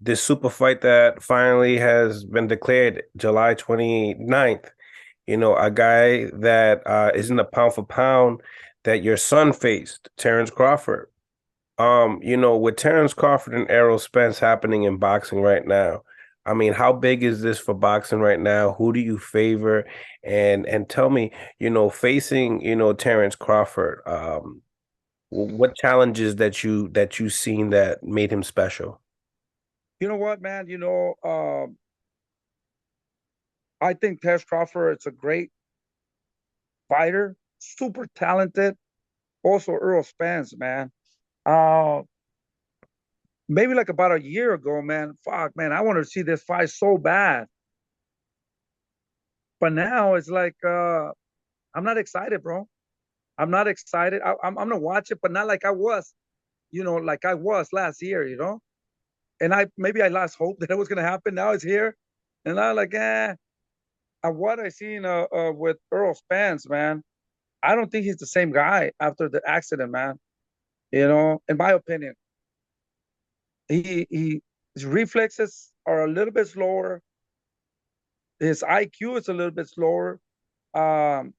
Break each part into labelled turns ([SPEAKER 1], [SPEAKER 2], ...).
[SPEAKER 1] this super fight that finally has been declared July 29th. A guy that is in the pound for pound that your son faced, Terrence Crawford. With Terrence Crawford and Errol Spence happening in boxing right now, I mean, how big is this for boxing right now? Who do you favor? And tell me, facing, Terrence Crawford, what challenges that you seen that made him special?
[SPEAKER 2] You know what, man? I think Terrence Crawford is a great fighter, super talented. Also, Errol Spence, man. Uh, Maybe like about a year ago, man. Fuck, man, I wanted to see this fight so bad, but now it's like I'm not excited, bro. I'm not excited. I'm gonna watch it, but not like I was, like I was last year. And I maybe I lost hope that it was gonna happen. Now it's here, and I'm like, what I seen with Earl Spence, man, I don't think he's the same guy after the accident, man. In my opinion, his reflexes are a little bit slower. His IQ is a little bit slower. Um,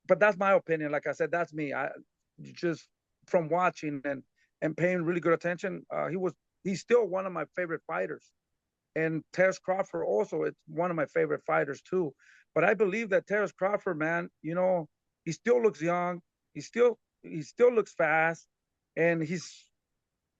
[SPEAKER 2] but that's my opinion. Like I said, that's me. I just from watching and paying really good attention. He's still one of my favorite fighters. And Terrence Crawford also, it's one of my favorite fighters too. But I believe that Terrence Crawford, man, he still looks young. He still looks fast, and he's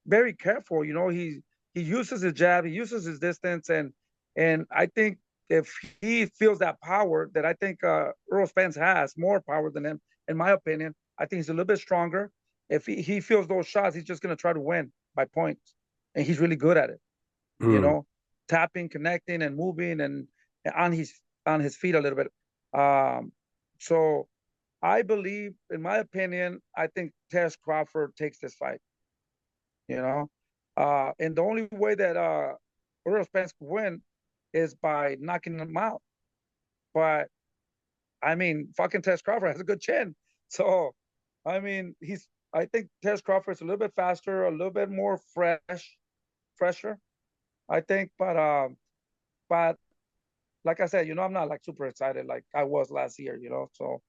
[SPEAKER 2] very careful. He uses his jab, he uses his distance, and I think if he feels that power that I think Earl Spence has more power than him, in my opinion, I think he's a little bit stronger. If he feels those shots, he's just gonna try to win by points, and he's really good at it. You
[SPEAKER 1] Mm.
[SPEAKER 2] know, tapping, connecting, and moving, and on his feet a little bit. Um, so I believe, in my opinion, I think Terrence Crawford takes this fight. You know, and the only way that Errol Spence could win is by knocking him out. But I mean, fucking Terrence Crawford has a good chin, so I mean, I think Terrence Crawford is a little bit faster, a little bit more fresher. I think, but like I said, I'm not like super excited like I was last year. So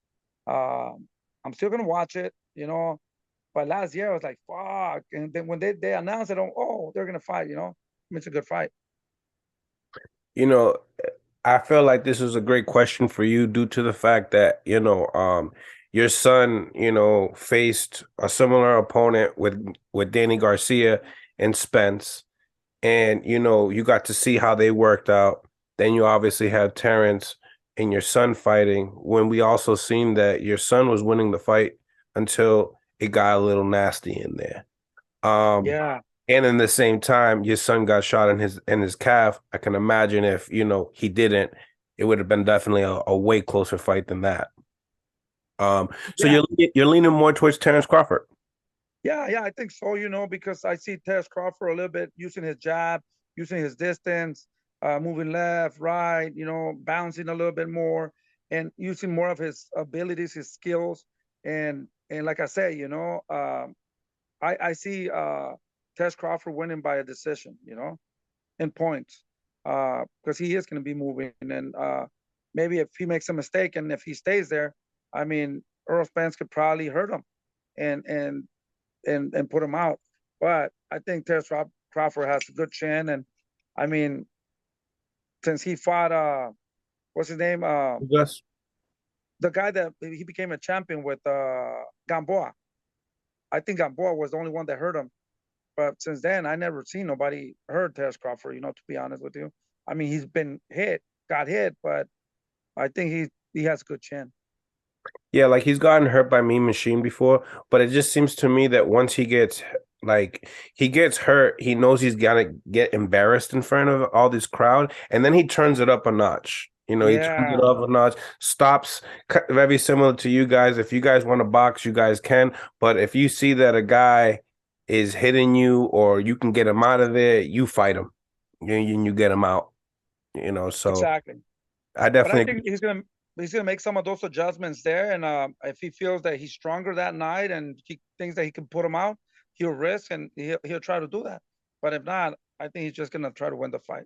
[SPEAKER 2] I'm still gonna watch it. But last year I was like, fuck. And then when they announced it, they're gonna fight. It's a good fight.
[SPEAKER 1] You know, I feel like this is a great question for you due to the fact that, your son, faced a similar opponent with Danny Garcia and Spence. And, you got to see how they worked out. Then you obviously have Terrence and your son fighting when we also seen that your son was winning the fight until it got a little nasty in there. Um,
[SPEAKER 2] Yeah,
[SPEAKER 1] and in the same time, your son got shot in his calf. I can imagine if, he didn't, it would have been definitely a way closer fight than that. So
[SPEAKER 2] yeah,
[SPEAKER 1] you're leaning more towards Terrence Crawford.
[SPEAKER 2] yeah. I think so. Because I see Terrence Crawford a little bit using his jab, using his distance, moving left, right. Bouncing a little bit more, and using more of his abilities, his skills, and like I say, I see Tess Crawford winning by a decision, in points, because he is going to be moving. And maybe if he makes a mistake and if he stays there, I mean, Earl Spence could probably hurt him and and and put him out. But I think Tess Crawford has a good chin, and I mean, since he fought, what's his name,
[SPEAKER 1] Yes.
[SPEAKER 2] the guy that he became a champion with, Gamboa. I think Gamboa was the only one that hurt him. But since then, I never seen nobody hurt Terrence Crawford. To be honest with you, I mean, he's been got hit, but I think he has a good chin.
[SPEAKER 1] Yeah, like he's gotten hurt by Mean Machine before, but it just seems to me that once he gets hurt, he knows he's gonna get embarrassed in front of all this crowd, and then he turns it up a notch. He turns it
[SPEAKER 2] Yeah,
[SPEAKER 1] up a notch, stops, very similar to you guys. If you guys want to box, you guys can, but if you see that a guy is hitting you or you can get him out of there, you fight him. You get him out. So
[SPEAKER 2] exactly.
[SPEAKER 1] I
[SPEAKER 2] But I
[SPEAKER 1] definitely
[SPEAKER 2] think he's gonna make some of those adjustments there, and if he feels that he's stronger that night and he thinks that he can put him out, he'll risk and he'll try to do that. But if not, I think he's just gonna try to win the fight.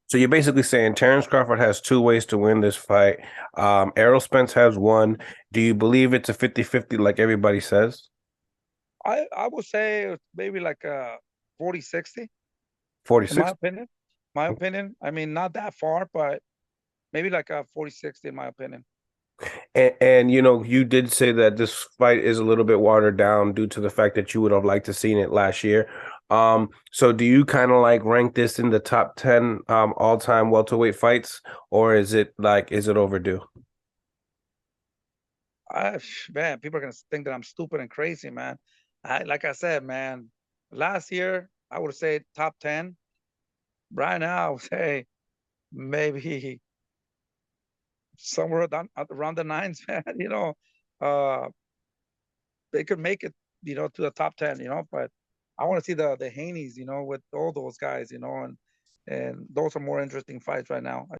[SPEAKER 1] So you're basically saying Terrence Crawford has two ways to win this fight. Errol Spence has one. Do you believe it's a 50-50 like everybody says?
[SPEAKER 2] I would say maybe like a 40-60, in my
[SPEAKER 1] 46?
[SPEAKER 2] opinion. My opinion. I mean, not that far, but maybe like a 40-60 in my opinion.
[SPEAKER 1] And you know, you did say that this fight is a little bit watered down due to the fact that you would have liked to seen it last year. So do you kind of like rank this in the top 10 all-time welterweight fights, or is it overdue?
[SPEAKER 2] Man, people are gonna think that I'm stupid and crazy, man. Like I said, man, last year I would say top 10. Right now, I would say maybe somewhere around the nines, man. Uh, they could make it, to the top 10, but I want to see the Haneys, with all those guys, and those are more interesting fights right now.